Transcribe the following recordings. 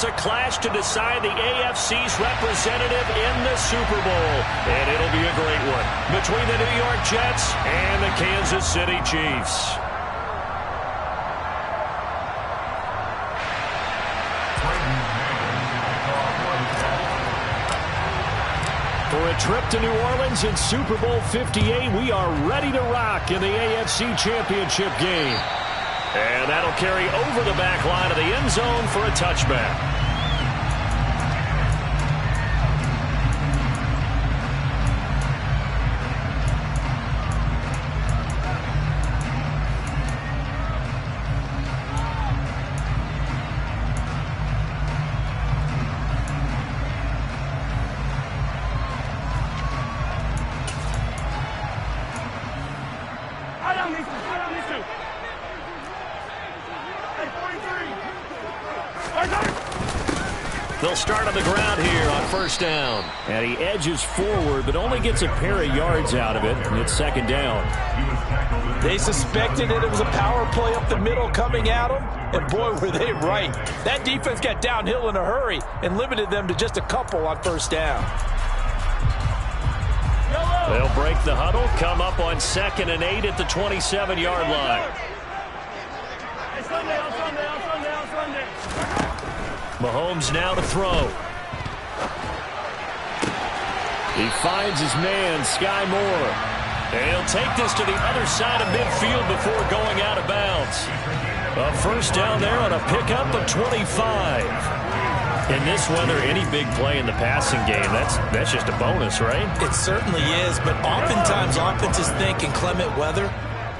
It's a clash to decide the AFC's representative in the Super Bowl. And it'll be a great one between the New York Jets and the Kansas City Chiefs. For a trip to New Orleans in Super Bowl 58, we are ready to rock in the AFC Championship game. And that'll carry over the back line of the end zone for a touchback. They'll start on the ground here on first down. And he edges forward, but only gets a pair of yards out of it. And it's second down. They suspected that it was a power play up the middle coming at them. And boy, were they right. That defense got downhill in a hurry and limited them to just a couple on first down. They'll break the huddle, come up on 2nd and 8 at the 27-yard line. Mahomes now to throw. He finds his man, Sky Moore. And he'll take this to the other side of midfield before going out of bounds. A first down there on a pickup of 25. In this weather, any big play in the passing game, that's just a bonus, right? It certainly is, but oftentimes offenses think in clement weather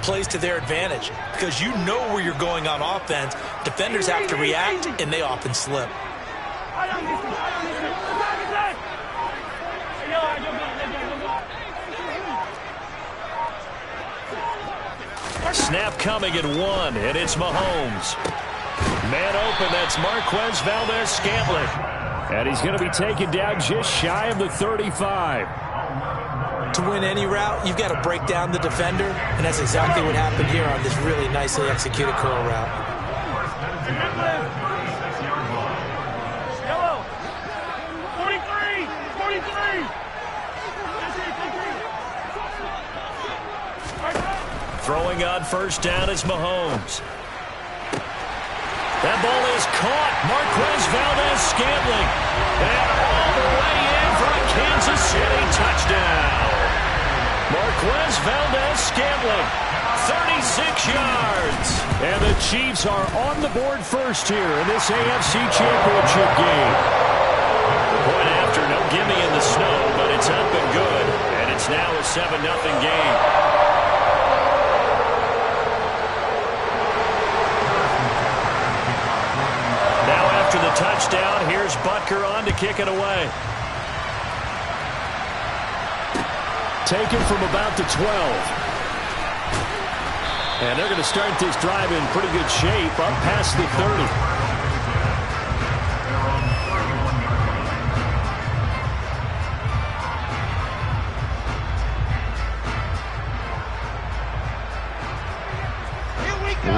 plays to their advantage because you know where you're going on offense. Defenders have to react, and they often slip. Snap coming at 1, and it's Mahomes. Man open, that's Marquez Valdez-Scantling. And he's going to be taken down just shy of the 35. To win any route, you've got to break down the defender, and that's exactly what happened here on this really nicely executed curl route. Yellow. 43. 43. Throwing on first down is Mahomes. That ball is caught. Marquez Valdez-Scantling. And all the way in for a Kansas City touchdown. Marquez Valdez-Scantling, 36 yards. And the Chiefs are on the board first here in this AFC Championship game. The point after, no gimme in the snow, but it's up and good. And it's now a 7-0 game. Now after the touchdown, here's Butker on to kick it away. Taken from about the 12. And they're going to start this drive in pretty good shape up past the 30.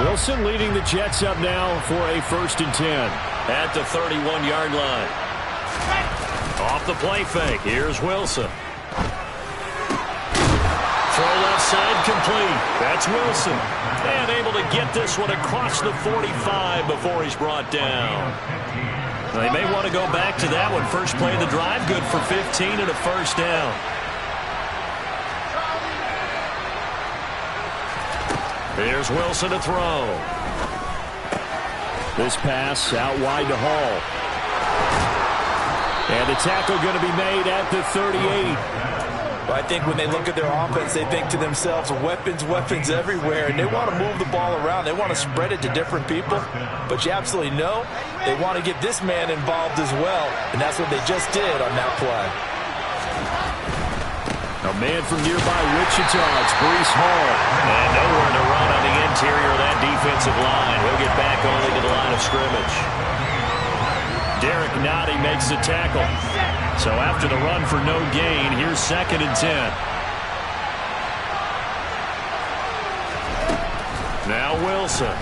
Wilson leading the Jets up now for a 1st and 10 at the 31-yard line. Off the play fake. Here's Wilson. Throw left side complete. That's Wilson. And able to get this one across the 45 before he's brought down. They may want to go back to that one. First play of the drive, good for 15 and a first down. Here's Wilson to throw. This pass out wide to Hall. And the tackle going to be made at the 38. I think when they look at their offense, they think to themselves, weapons, weapons everywhere, and they want to move the ball around. They want to spread it to different people, but you absolutely know they want to get this man involved as well, and that's what they just did on that play. A man from nearby Wichita, it's Breece Hall. And nowhere to run on the interior of that defensive line. He'll get back only to the line of scrimmage. Derek Nottie makes the tackle. So after the run for no gain, here's 2nd and 10. Now Wilson.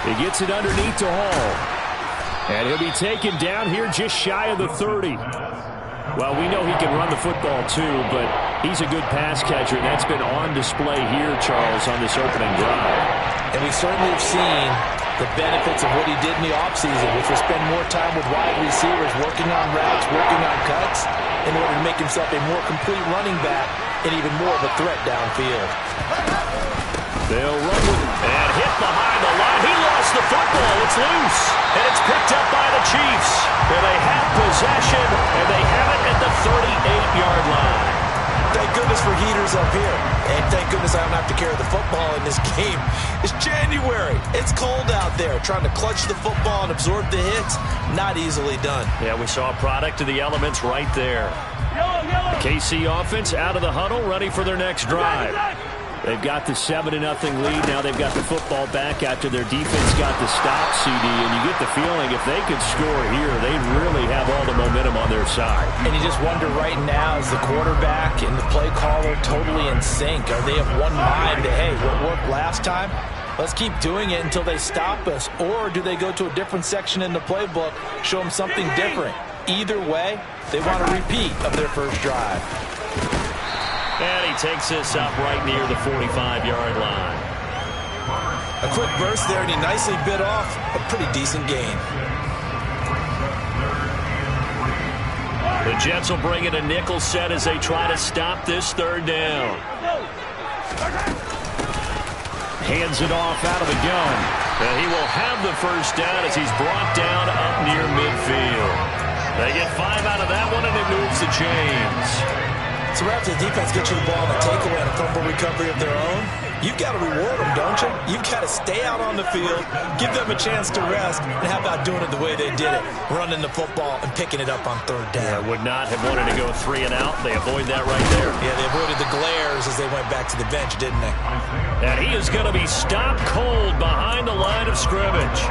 He gets it underneath to Hall. And he'll be taken down here just shy of the 30. Well, we know he can run the football too, but he's a good pass catcher, and that's been on display here, Charles, on this opening drive. And we certainly have seen the benefits of what he did in the offseason, which was spend more time with wide receivers, working on routes, working on cuts, in order to make himself a more complete running back and even more of a threat downfield. They'll run with it. And hit behind the line. He lost the football. It's loose. And it's picked up by the Chiefs. And they have possession, and they have it at the 38-yard line. Thank goodness for heaters up here. And thank goodness I don't have to carry the football in this game. It's January. It's cold out there. Trying to clutch the football and absorb the hits, not easily done. Yeah, we saw a product of the elements right there. The KC offense out of the huddle, ready for their next drive. They've got the 7-0 lead. Now they've got the football back after their defense got the stop, CD. And you get the feeling if they could score here, they'd really have all the momentum on their side. And you just wonder right now, is the quarterback and the play caller totally in sync? Are they of one mind that, hey, what worked last time? Let's keep doing it until they stop us. Or do they go to a different section in the playbook, show them something different? Either way, they want a repeat of their first drive. And he takes this up right near the 45-yard line. A quick burst there, and he nicely bit off a pretty decent gain. The Jets will bring in a nickel set as they try to stop this third down. Hands it off out of the gun. And he will have the first down as he's brought down up near midfield. They get 5 out of that one, and it moves the chains. So after the defense gets you the ball on a takeaway and a fumble recovery of their own, you've got to reward them, don't you? You've got to stay out on the field, give them a chance to rest, and how about doing it the way they did it, running the football and picking it up on third down. Yeah, would not have wanted to go 3 and out. They avoid that right there. Yeah, they avoided the glares as they went back to the bench, didn't they? And he is going to be stopped cold behind the line of scrimmage.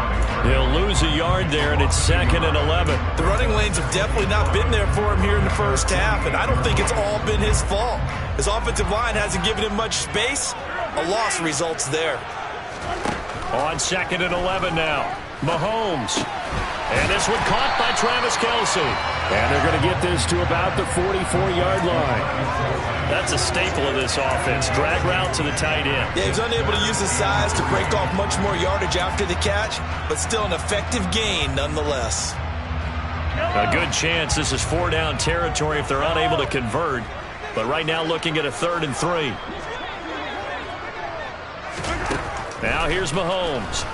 He'll lose a yard there, and it's 2nd and 11. The running lanes have definitely not been there for him here in the first half, and I don't think it's all been his fault. His offensive line hasn't given him much space. A loss results there. On 2nd and 11 now. Mahomes. And this one caught by Travis Kelce. And they're going to get this to about the 44-yard line. That's a staple of this offense. Drag route to the tight end. Yeah, he's unable to use his size to break off much more yardage after the catch, but still an effective gain nonetheless. A good chance this is 4-down territory if they're unable to convert. But right now looking at a 3rd and 3. Now here's Mahomes.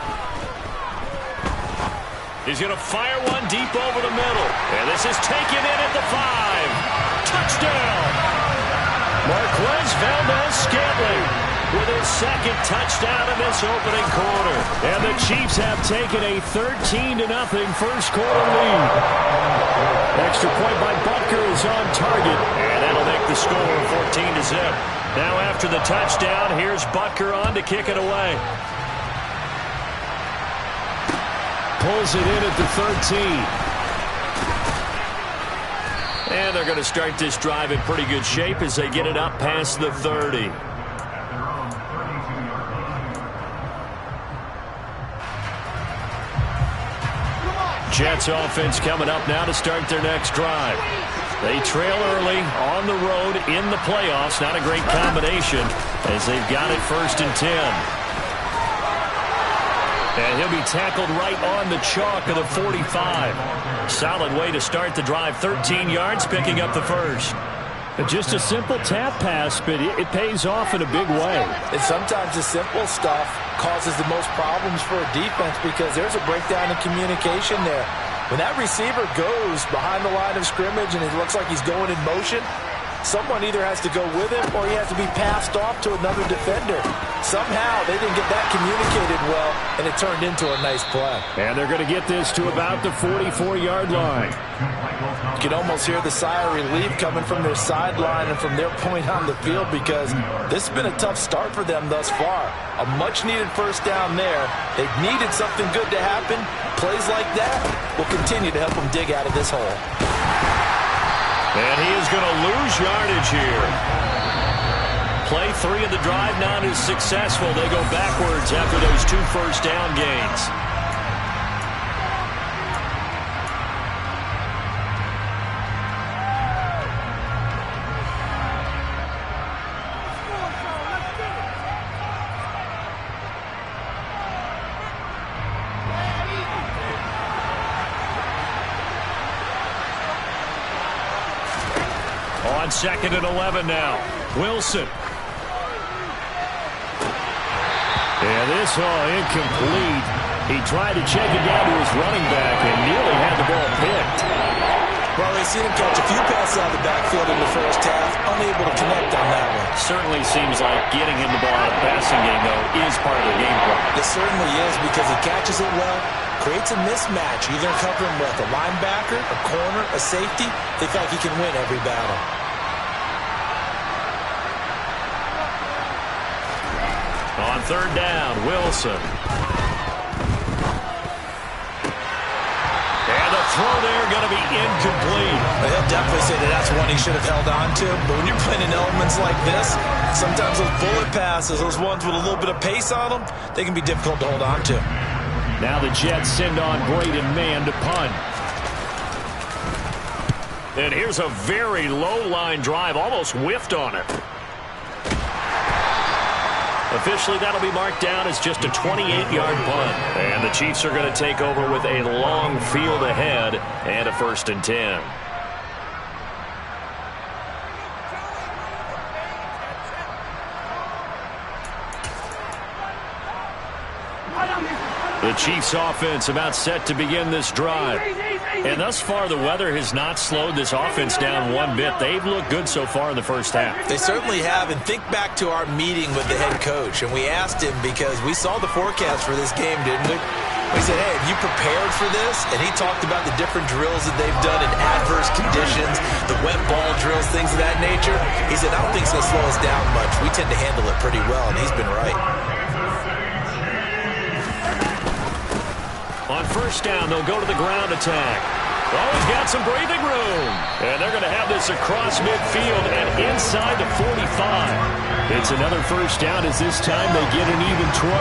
He's going to fire one deep over the middle. And this is taken in at the 5. Touchdown! Marquez Valdez-Scantling with his 2nd touchdown in this opening quarter. And the Chiefs have taken a 13-0 first quarter lead. Extra point by Butker is on target. And that'll make the score 14-0. Now after the touchdown, here's Butker on to kick it away. Pulls it in at the 13. And they're going to start this drive in pretty good shape as they get it up past the 30. Jets offense coming up now to start their next drive. They trail early on the road in the playoffs. Not a great combination as they've got it 1st and 10. And he'll be tackled right on the chalk of the 45. Solid way to start the drive. 13 yards, picking up the first. Just a simple tap pass, but it pays off in a big way. And sometimes the simple stuff causes the most problems for a defense because there's a breakdown in communication there. When that receiver goes behind the line of scrimmage and it looks like he's going in motion, someone either has to go with him or he has to be passed off to another defender. Somehow they didn't get that communicated well, and it turned into a nice play. And they're going to get this to about the 44-yard line. You can almost hear the sigh of relief coming from their sideline and from their point on the field because this has been a tough start for them thus far. A much-needed first down there. They've needed something good to happen. Plays like that will continue to help them dig out of this hole. And he is going to lose yardage here. Play 3 of the drive not as successful. They go backwards after those 2 first down gains. On 2nd and 11 now. Wilson. And this incomplete. He tried to check it down to his running back and nearly had the ball picked. Well, they've seen him catch a few passes out of the backfield in the first half, unable to connect on that one. Certainly seems like getting him the ball out of the passing game, though, is part of the game plan. It certainly is, because he catches it well, creates a mismatch, either covering with a linebacker, a corner, a safety. They feel like he can win every battle. On 3rd down, Wilson. And the throw there going to be incomplete. Well, he'll definitely say that that's one he should have held on to. But when you're playing in elements like this, sometimes those bullet passes, those ones with a little bit of pace on them, they can be difficult to hold on to. Now the Jets send on Braden Mann to punt. And here's a very low line drive, almost whiffed on it. Officially, that'll be marked down as just a 28-yard punt. And the Chiefs are going to take over with a long field ahead and a 1st and 10. The Chiefs offense about set to begin this drive. And thus far, the weather has not slowed this offense down one bit. They've looked good so far in the first half. They certainly have. And think back to our meeting with the head coach. And we asked him, because we saw the forecast for this game, didn't we? We said, hey, have you prepared for this? And he talked about the different drills that they've done in adverse conditions, the wet ball drills, things of that nature. He said, I don't think it's going to slow us down much. We tend to handle it pretty well, and he's been right. On 1st down, they'll go to the ground attack. Oh, he's got some breathing room. And they're going to have this across midfield and inside the 45. It's another 1st down, as this time they get an even 20.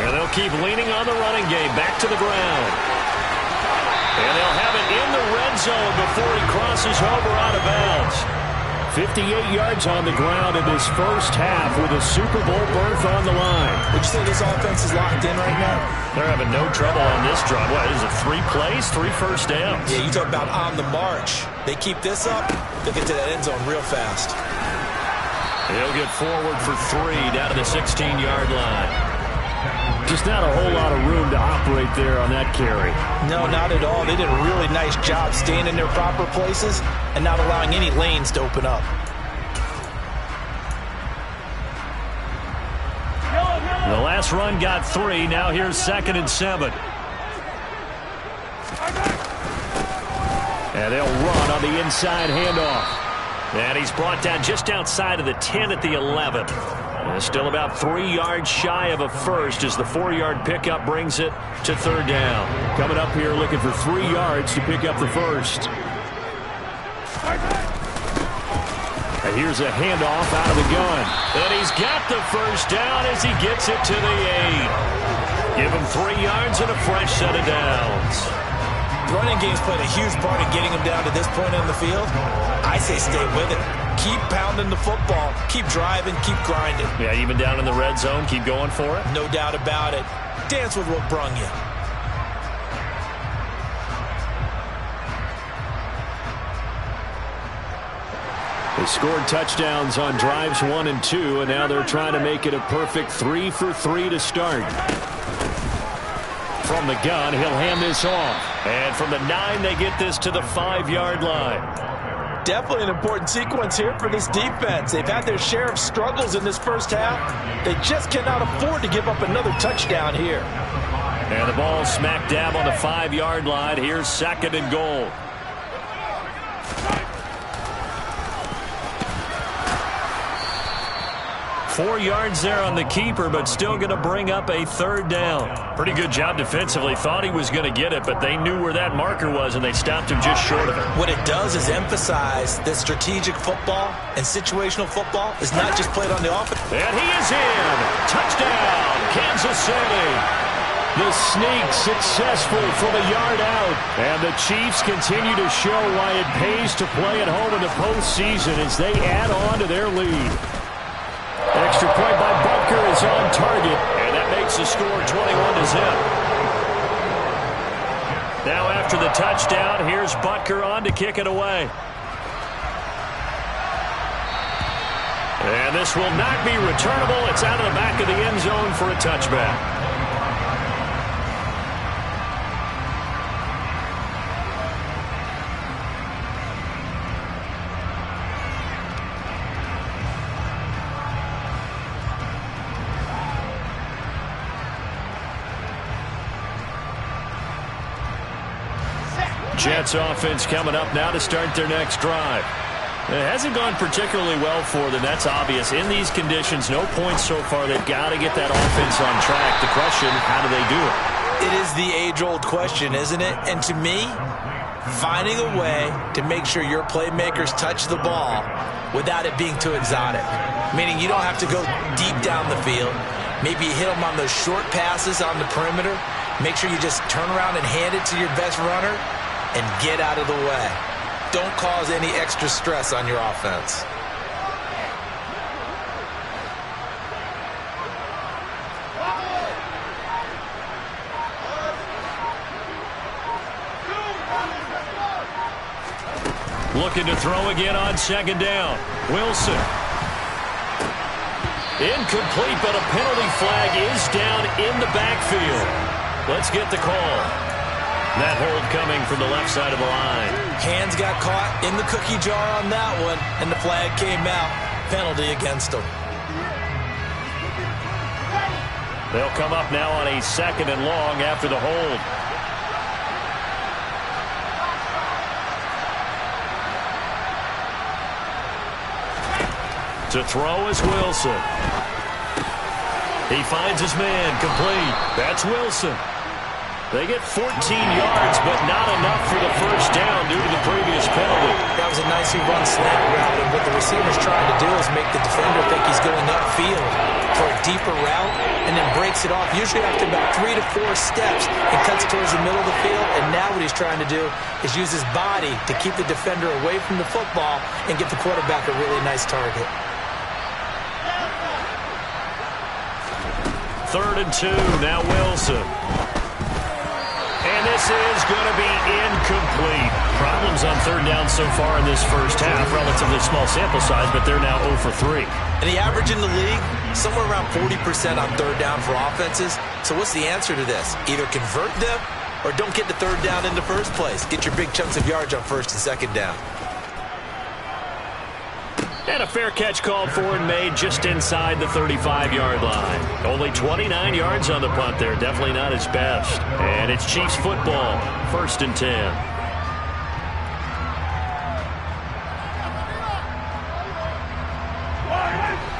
And they'll keep leaning on the running game. Back to the ground. And they'll have it in the red zone before he crosses over out of bounds. 58 yards on the ground in this first half with a Super Bowl berth on the line. Would you say this offense is locked in right now? They're having no trouble on this drive. What, is it 3 plays, 3 first downs? Yeah, you talk about on the march. They keep this up, they'll get to that end zone real fast. He'll get forward for 3 down to the 16-yard line. Just not a whole lot of room to operate there on that carry. No, not at all. They did a really nice job staying in their proper places and not allowing any lanes to open up. The last run got 3. Now here's 2nd and 7. And they'll run on the inside handoff. And he's brought down just outside of the 10 at the 11. Still about 3 yards shy of a first as the 4-yard pickup brings it to 3rd down. Coming up here looking for 3 yards to pick up the first. And here's a handoff out of the gun. And he's got the first down as he gets it to the 8. Give him 3 yards and a fresh set of downs. The running game's played a huge part in getting him down to this point in the field. I say stay with it. Keep pounding the football. Keep driving. Keep grinding. Yeah, even down in the red zone, keep going for it. No doubt about it. Dance with what brung you. They scored touchdowns on drives 1 and 2, and now they're trying to make it a perfect 3 for 3 to start. From the gun, he'll hand this off. And from the 9, they get this to the 5-yard line. Definitely an important sequence here for this defense. They've had their share of struggles in this first half. They just cannot afford to give up another touchdown here. And the ball smack dab on the 5-yard line. Here's 2nd and goal. Four yards there on the keeper, but still going to bring up a 3rd down. Pretty good job defensively. Thought he was going to get it, but they knew where that marker was, and they stopped him just short of it. What it does is emphasize that strategic football and situational football is not just played on the offense. And he is in. Touchdown, Kansas City. The sneak successful from a yard out. And the Chiefs continue to show why it pays to play at home in the postseason as they add on to their lead. Extra point by Butker is on target, and that makes the score 21-0. Now after the touchdown, here's Butker on to kick it away. And this will not be returnable. It's out of the back of the end zone for a touchback. Jets offense coming up now to start their next drive. It hasn't gone particularly well for them. That's obvious. In these conditions, no points so far. They've got to get that offense on track. The question, how do they do it? It is the age-old question, isn't it? And to me, finding a way to make sure your playmakers touch the ball without it being too exotic. Meaning you don't have to go deep down the field. Maybe you hit them on those short passes on the perimeter. Make sure you just turn around and hand it to your best runner and get out of the way. Don't cause any extra stress on your offense. Looking to throw again on second down. Wilson. Incomplete, but a penalty flag is down in the backfield. Let's get the call. That hold coming from the left side of the line. Hands got caught in the cookie jar on that one, and the flag came out. Penalty against them. They'll come up now on a second and long after the hold. To throw is Wilson. He finds his man, complete. That's Wilson. They get 14 yards, but not enough for the first down due to the previous penalty. That was a nicely run slant route, and what the receiver's trying to do is make the defender think he's going upfield for a deeper route, and then breaks it off, usually after about 3 to 4 steps, and cuts towards the middle of the field. And now what he's trying to do is use his body to keep the defender away from the football and give the quarterback a really nice target. 3rd and 2, now Wilson. And this is going to be incomplete. Problems on third down so far in this first half. Relatively small sample size, but they're now 0 for 3. And the average in the league, somewhere around 40% on third down for offenses. So what's the answer to this? Either convert them or don't get the third down in the first place. Get your big chunks of yards on first and second down. And a fair catch called for and made just inside the 35-yard line. Only 29 yards on the punt there. Definitely not his best. And it's Chiefs football. 1st and 10.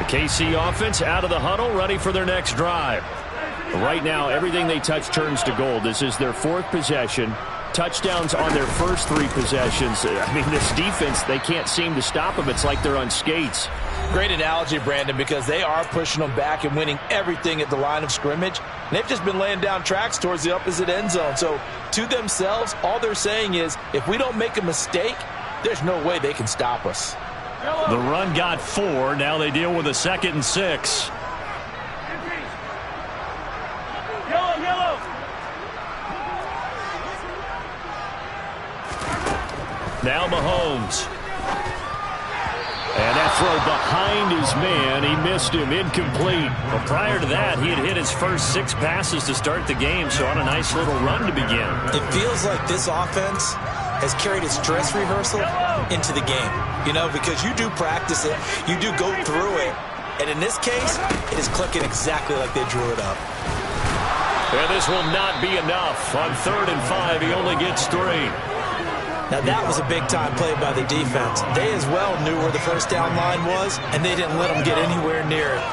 The KC offense out of the huddle, ready for their next drive. Right now, everything they touch turns to gold. This is their 4th possession. Touchdowns on their first 3 possessions. I mean, this defense, they can't seem to stop them. It's like they're on skates. Great analogy, Brandon, because they are pushing them back and winning everything at the line of scrimmage. And they've just been laying down tracks towards the opposite end zone. So to themselves, all they're saying is, if we don't make a mistake, there's no way they can stop us. The run got 4. Now they deal with a 2nd and 6. Now Mahomes. And that throw behind his man. He missed him. Incomplete. But prior to that, he had hit his first 6 passes to start the game, so on a nice little run to begin. It feels like this offense has carried its dress rehearsal into the game. You know, because you do practice it. You do go through it. And in this case, it is clicking exactly like they drew it up. And this will not be enough. On 3rd and 5, he only gets 3. Now that was a big-time play by the defense. They as well knew where the first down line was, and they didn't let them get anywhere near it.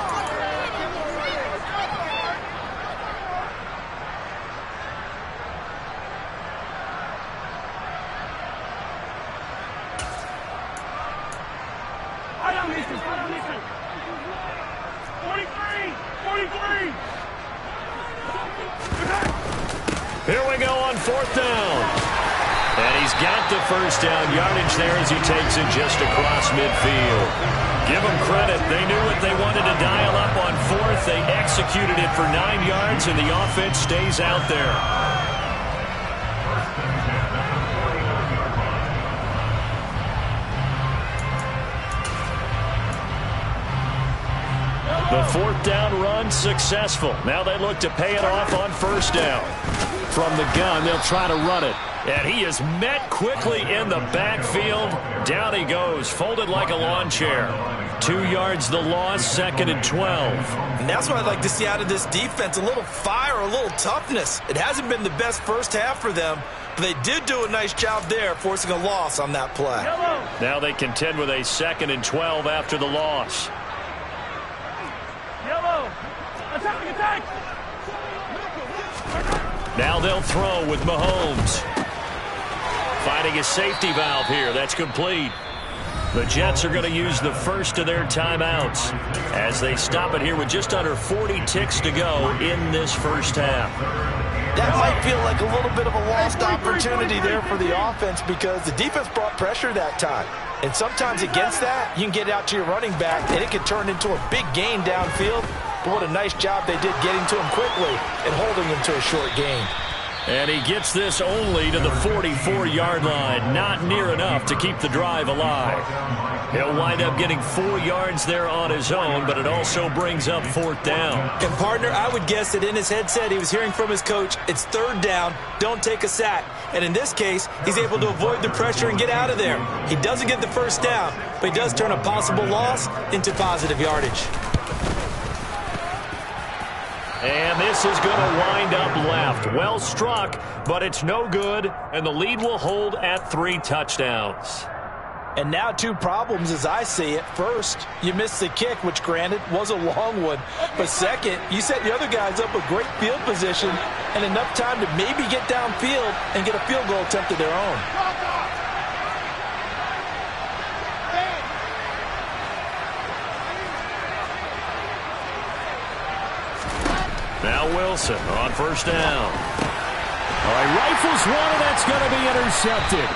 Here we go on 4th down. And he's got the first down yardage there as he takes it just across midfield. Give them credit. They knew what they wanted to dial up on 4th. They executed it for 9 yards, and the offense stays out there. The fourth down run successful. Now they look to pay it off on first down. From the gun, they'll try to run it. And he is met quickly in the backfield. Down he goes, folded like a lawn chair. 2 yards the loss, 2nd and 12. And that's what I'd like to see out of this defense, a little fire, a little toughness. It hasn't been the best first half for them, but they did do a nice job there, forcing a loss on that play. Now they contend with a 2nd and 12 after the loss. Attack! Now they'll throw with Mahomes. Finding a safety valve here. That's complete. The Jets are going to use the first of their timeouts as they stop it here with just under 40 ticks to go in this first half. That might feel like a little bit of a lost opportunity there for the offense because the defense brought pressure that time. And sometimes against that, you can get out to your running back, and it can turn into a big gain downfield. But what a nice job they did getting to him quickly and holding him to a short gain. And he gets this only to the 44-yard line. Not near enough to keep the drive alive. He'll wind up getting 4 yards there on his own, but it also brings up 4th down. And, partner, I would guess that in his headset he was hearing from his coach, it's 3rd down, don't take a sack. And in this case, he's able to avoid the pressure and get out of there. He doesn't get the first down, but he does turn a possible loss into positive yardage. And this is going to wind up left. Well struck, but it's no good, and the lead will hold at 3 touchdowns. And now 2 problems as I see it. First, you missed the kick, which granted was a long one. But second, you set the other guys up with great field position and enough time to maybe get downfield and get a field goal attempt of their own. Now Wilson on first down. All right, rifles one, and that's going to be intercepted.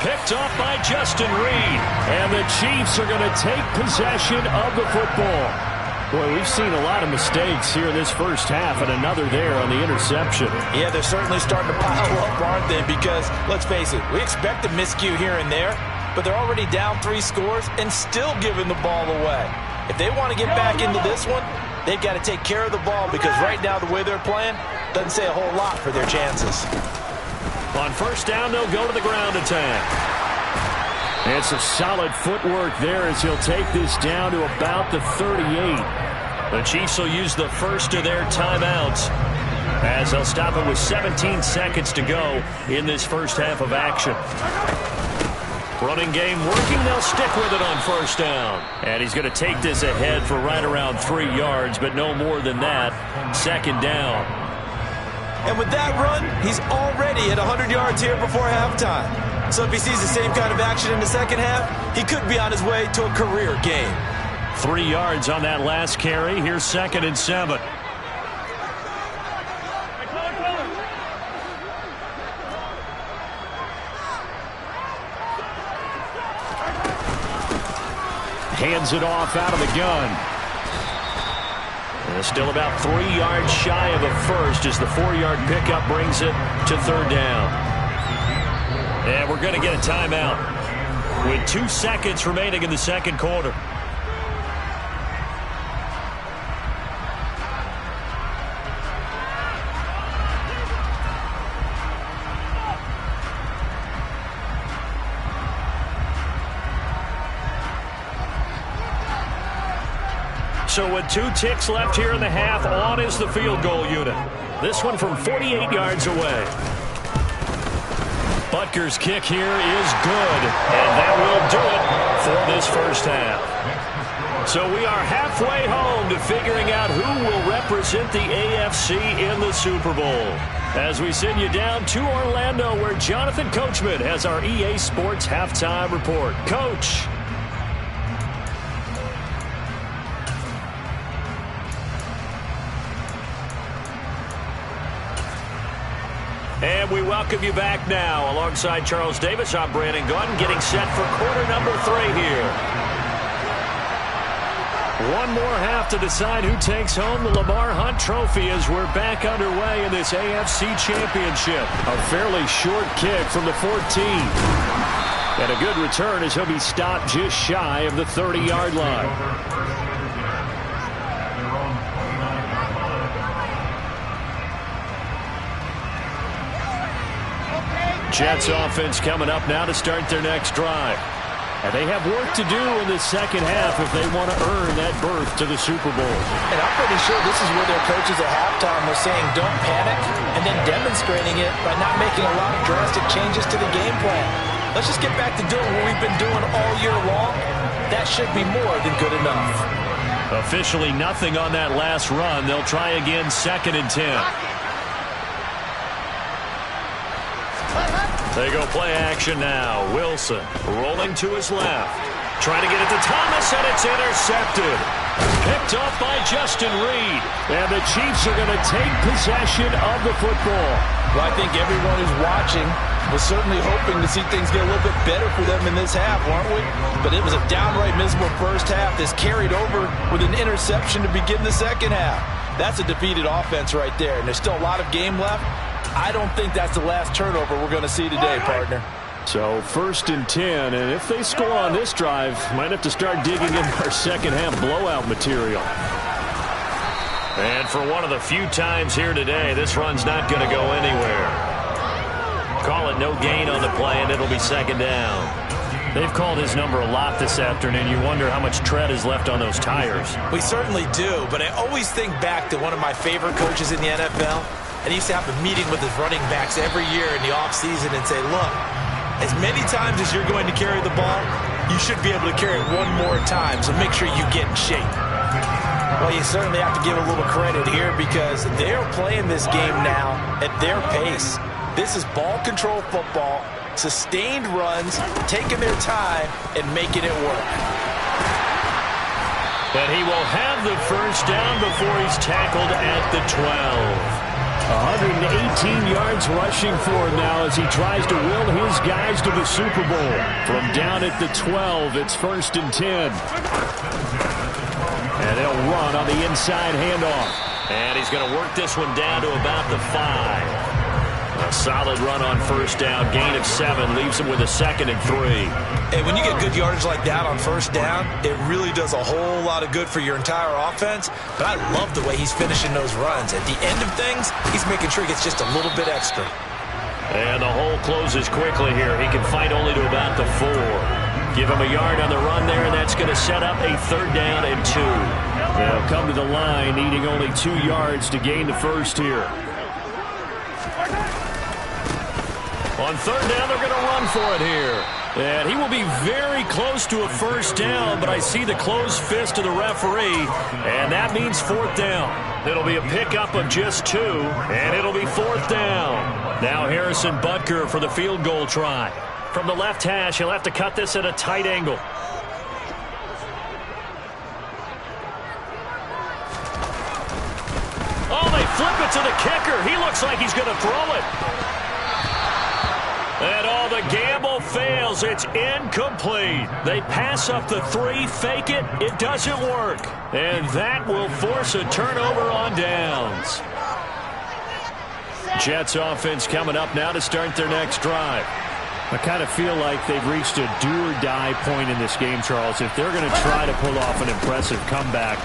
Picked off by Justin Reed. And the Chiefs are going to take possession of the football. Boy, we've seen a lot of mistakes here in this first half, and another there on the interception. Yeah, they're certainly starting to pile up, aren't they? Because, let's face it, we expect a miscue here and there, but they're already down 3 scores and still giving the ball away. If they want to get back into this one, they've got to take care of the ball because right now the way they're playing doesn't say a whole lot for their chances. On first down, they'll go to the ground attack. It's a solid footwork there as he'll take this down to about the 38. The Chiefs will use the first of their timeouts as they'll stop it with 17 seconds to go in this first half of action. Running game working, they'll stick with it on first down. And he's going to take this ahead for right around 3 yards, but no more than that. 2nd down. And with that run, he's already at 100 yards here before halftime. So if he sees the same kind of action in the second half, he could be on his way to a career game. 3 yards on that last carry. Here's 2nd and 7. Hands it off out of the gun. And still about 3 yards shy of a first as the 4-yard pickup brings it to 3rd down. And we're going to get a timeout with 2 seconds remaining in the second quarter. So with 2 ticks left here in the half, on is the field goal unit. This one from 48 yards away. Butker's kick here is good, and that will do it for this first half. So we are halfway home to figuring out who will represent the AFC in the Super Bowl. As we send you down to Orlando, where Jonathan Coachman has our EA Sports halftime report. Coach. And we welcome you back now. Alongside Charles Davis, I'm Brandon Gordon, getting set for quarter number 3 here. One more half to decide who takes home the Lamar Hunt Trophy as we're back underway in this AFC Championship. A fairly short kick from the 14. And a good return as he'll be stopped just shy of the 30-yard line. Jets offense coming up now to start their next drive. And they have work to do in the second half if they want to earn that berth to the Super Bowl. And I'm pretty sure this is where their coaches at halftime were saying don't panic, and then demonstrating it by not making a lot of drastic changes to the game plan. Let's just get back to doing what we've been doing all year long. That should be more than good enough. Officially nothing on that last run. They'll try again, 2nd and 10. They go play action now. Wilson rolling to his left. Trying to get it to Thomas, and it's intercepted. Picked off by Justin Reed. And the Chiefs are going to take possession of the football. Well, I think everyone who's watching was certainly hoping to see things get a little bit better for them in this half, weren't we? But it was a downright miserable first half. This carried over with an interception to begin the second half. That's a defeated offense right there, and there's still a lot of game left. I don't think that's the last turnover we're going to see today, partner. So 1st and 10, and if they score on this drive, might have to start digging in our second half blowout material. And for one of the few times here today, this run's not going to go anywhere. Call it no gain on the play, and it'll be 2nd down. They've called his number a lot this afternoon. You wonder how much tread is left on those tires. We certainly do, but I always think back to one of my favorite coaches in the NFL. And he used to have a meeting with his running backs every year in the offseason and say, look, as many times as you're going to carry the ball, you should be able to carry it one more time, so make sure you get in shape. Well, you certainly have to give a little credit here because they're playing this game now at their pace. This is ball control football, sustained runs, taking their time, and making it work. But he will have the first down before he's tackled at the 12. 118 yards rushing for him now as he tries to will his guys to the Super Bowl. From down at the 12, it's 1st and 10. And they'll run on the inside handoff. And he's going to work this one down to about the 5. A solid run on 1st down, gain of 7, leaves him with a 2nd and 3. Hey, when you get good yardage like that on 1st down, it really does a whole lot of good for your entire offense. But I love the way he's finishing those runs. At the end of things, he's making sure he gets just a little bit extra. And the hole closes quickly here. He can fight only to about the 4. Give him a yard on the run there, and that's going to set up a 3rd down and 2. They'll come to the line, needing only 2 yards to gain the first here. On 3rd down, they're going to run for it here. And he will be very close to a 1st down, but I see the closed fist of the referee, and that means 4th down. It'll be a pickup of just 2, and it'll be 4th down. Now Harrison Butker for the field goal try. From the left hash, he'll have to cut this at a tight angle. Oh, they flip it to the kicker. He looks like he's going to throw it. And all the gamble fails. It's incomplete. They pass up the 3, fake it. It doesn't work. And that will force a turnover on downs. Jets offense coming up now to start their next drive. I kind of feel like they've reached a do-or-die point in this game, Charles. If they're going to try to pull off an impressive comeback,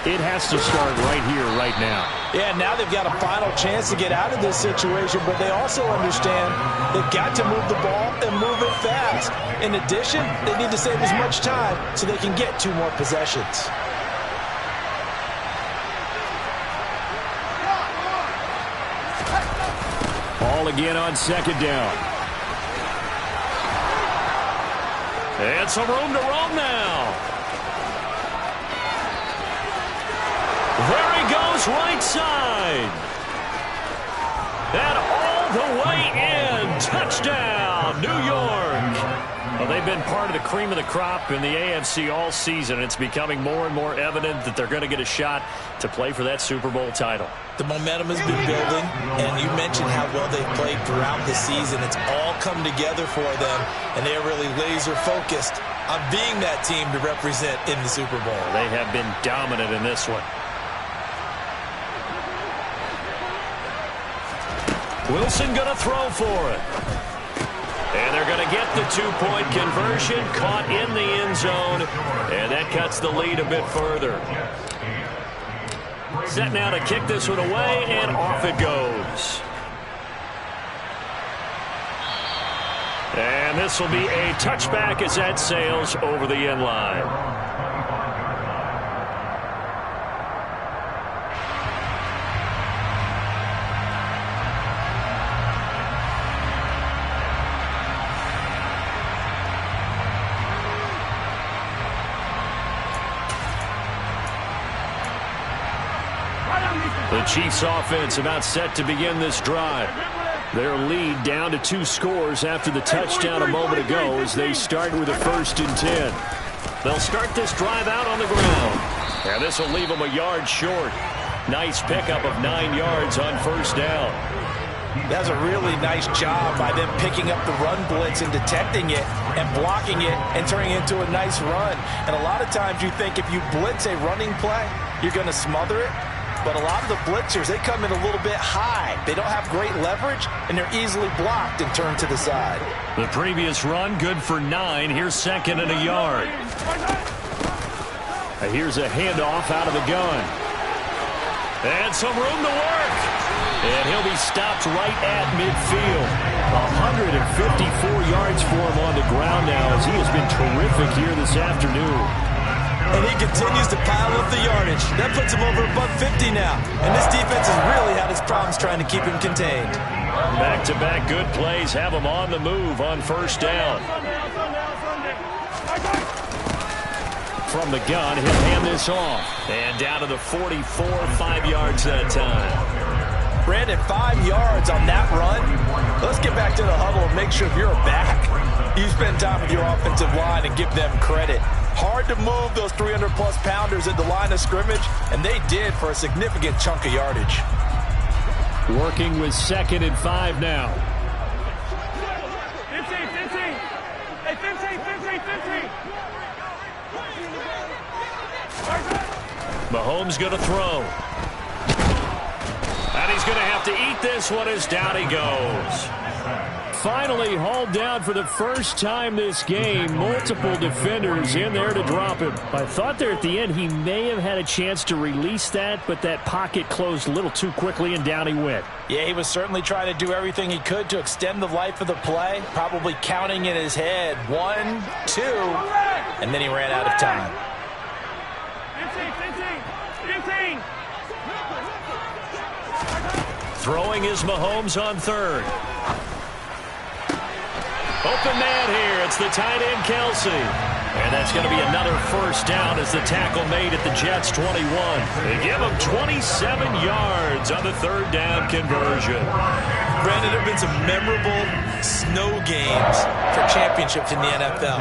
it has to start right here, right now. Yeah, now they've got a final chance to get out of this situation, but they also understand they've got to move the ball and move it fast. In addition, they need to save as much time so they can get 2 more possessions. Ball again on 2nd down. And some room to roam now. There he goes, right side. And all the way in. Touchdown, New York. Well, they've been part of the cream of the crop in the AFC all season. It's becoming more and more evident that they're going to get a shot to play for that Super Bowl title. The momentum has been building, and you mentioned how well they've played throughout the season. It's all come together for them, and they're really laser-focused on being that team to represent in the Super Bowl. They have been dominant in this one. Wilson going to throw for it. And they're going to get the 2-point conversion, caught in the end zone, and that cuts the lead a bit further. Set now to kick this one away, and off it goes. And this will be a touchback as that sails over the end line. The Chiefs offense about set to begin this drive. Their lead down to 2 scores after the touchdown a moment ago as they start with a 1st and 10. They'll start this drive out on the ground. And this will leave them a yard short. Nice pickup of 9 yards on 1st down. That's a really nice job by them picking up the run blitz and detecting it and blocking it and turning it into a nice run. And a lot of times you think if you blitz a running play, you're going to smother it. But a lot of the blitzers, they come in a little bit high. They don't have great leverage, and they're easily blocked and turned to the side. The previous run, good for 9. Here's 2nd and a yard. Here's a handoff out of the gun. And some room to work. And he'll be stopped right at midfield. 154 yards for him on the ground now as he has been terrific here this afternoon. And he continues to pile up the yardage. That puts him over above 50 now. And this defense has really had its problems trying to keep him contained. Back-to-back good plays have him on the move on 1st down. From the gun, he'll hand this off. And down to the 44, 5 yards that time. Brandon, 5 yards on that run. Let's get back to the huddle and make sure if you're a back, you spend time with your offensive line and give them credit. Hard to move those 300-plus pounders at the line of scrimmage, and they did for a significant chunk of yardage. Working with 2nd and 5 now. 15. Hey, 15. Mahomes going to throw. And he's going to have to eat this one as down he goes. Finally hauled down for the first time this game. Multiple defenders in there to drop him. I thought there at the end he may have had a chance to release that, but that pocket closed a little too quickly and down he went. Yeah, he was certainly trying to do everything he could to extend the life of the play, probably counting in his head 1, 2, and then he ran out of time. 15. Throwing is Mahomes on 3rd. Open man here. It's the tight end, Kelsey. And that's going to be another 1st down as the tackle made at the Jets' 21. They give him 27 yards on the 3rd down conversion. Brandon, there have been some memorable snow games for championships in the NFL.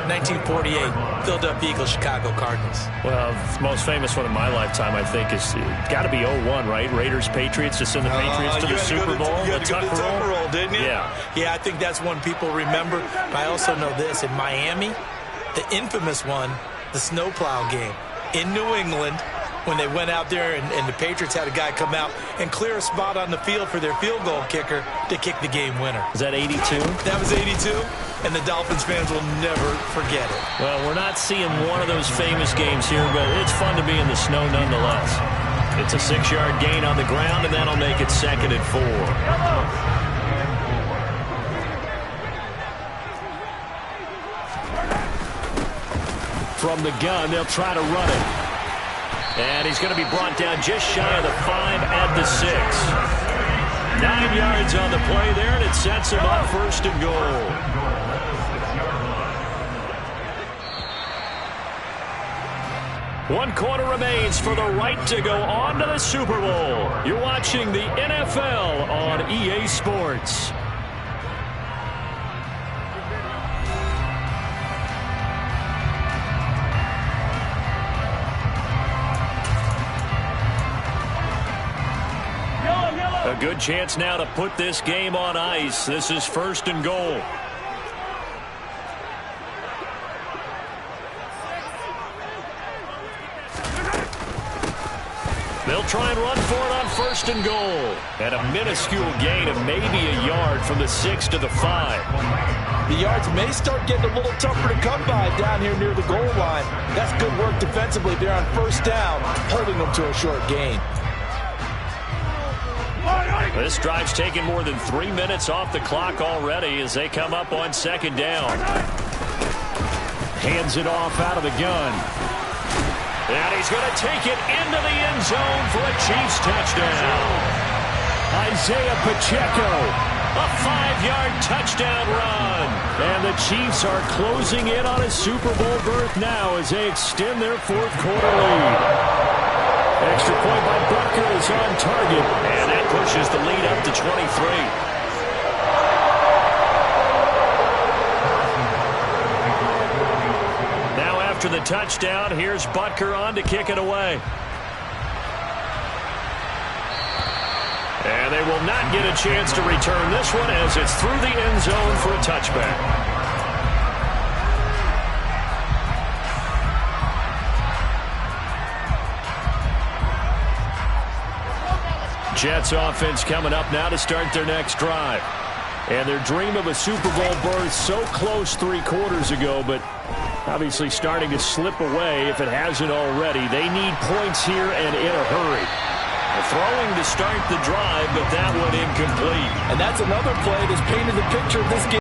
1948, Philadelphia Eagles, Chicago Cardinals. Well, the most famous one in my lifetime, I think, is got to be 01, right? Raiders, Patriots, to send the Patriots to the Super Bowl. You had to go to the Tucker Roll, didn't you? Yeah. Yeah, I think that's one people remember. But I also know this. In Miami, the infamous one, the snowplow game in New England, when they went out there and the Patriots had a guy come out and clear a spot on the field for their field goal kicker to kick the game winner. Is that 82? That was 82, and the Dolphins fans will never forget it. Well, we're not seeing one of those famous games here, but it's fun to be in the snow nonetheless. It's a 6-yard gain on the ground, and that'll make it 2nd and 4. From the gun, they'll try to run it. And he's going to be brought down just shy of the 5 at the 6. 9 yards on the play there, and it sets him up 1st and goal. One quarter remains for the right to go on to the Super Bowl. You're watching the NFL on EA Sports. A good chance now to put this game on ice. This is 1st and goal. They'll try and run for it on 1st and goal. And a minuscule gain of maybe a yard from the 6 to the 5. The yards may start getting a little tougher to come by down here near the goal line. That's good work defensively there on 1st down, holding them to a short gain. This drive's taken more than 3 minutes off the clock already as they come up on second down. Hands it off out of the gun. And he's going to take it into the end zone for a Chiefs touchdown. Isaiah Pacheco, a 5-yard touchdown run. And the Chiefs are closing in on a Super Bowl berth now as they extend their fourth quarter lead. Extra point by Butker is on target. And that pushes the lead up to 23. After the touchdown, here's Butker on to kick it away. And they will not get a chance to return this one as it's through the end zone for a touchback. Jets offense coming up now to start their next drive. And their dream of a Super Bowl berth so close 3 quarters ago, but obviously starting to slip away if it hasn't already. They need points here and in a hurry. Throwing to start the drive, but that one incomplete. And that's another play that's painted the picture of this game.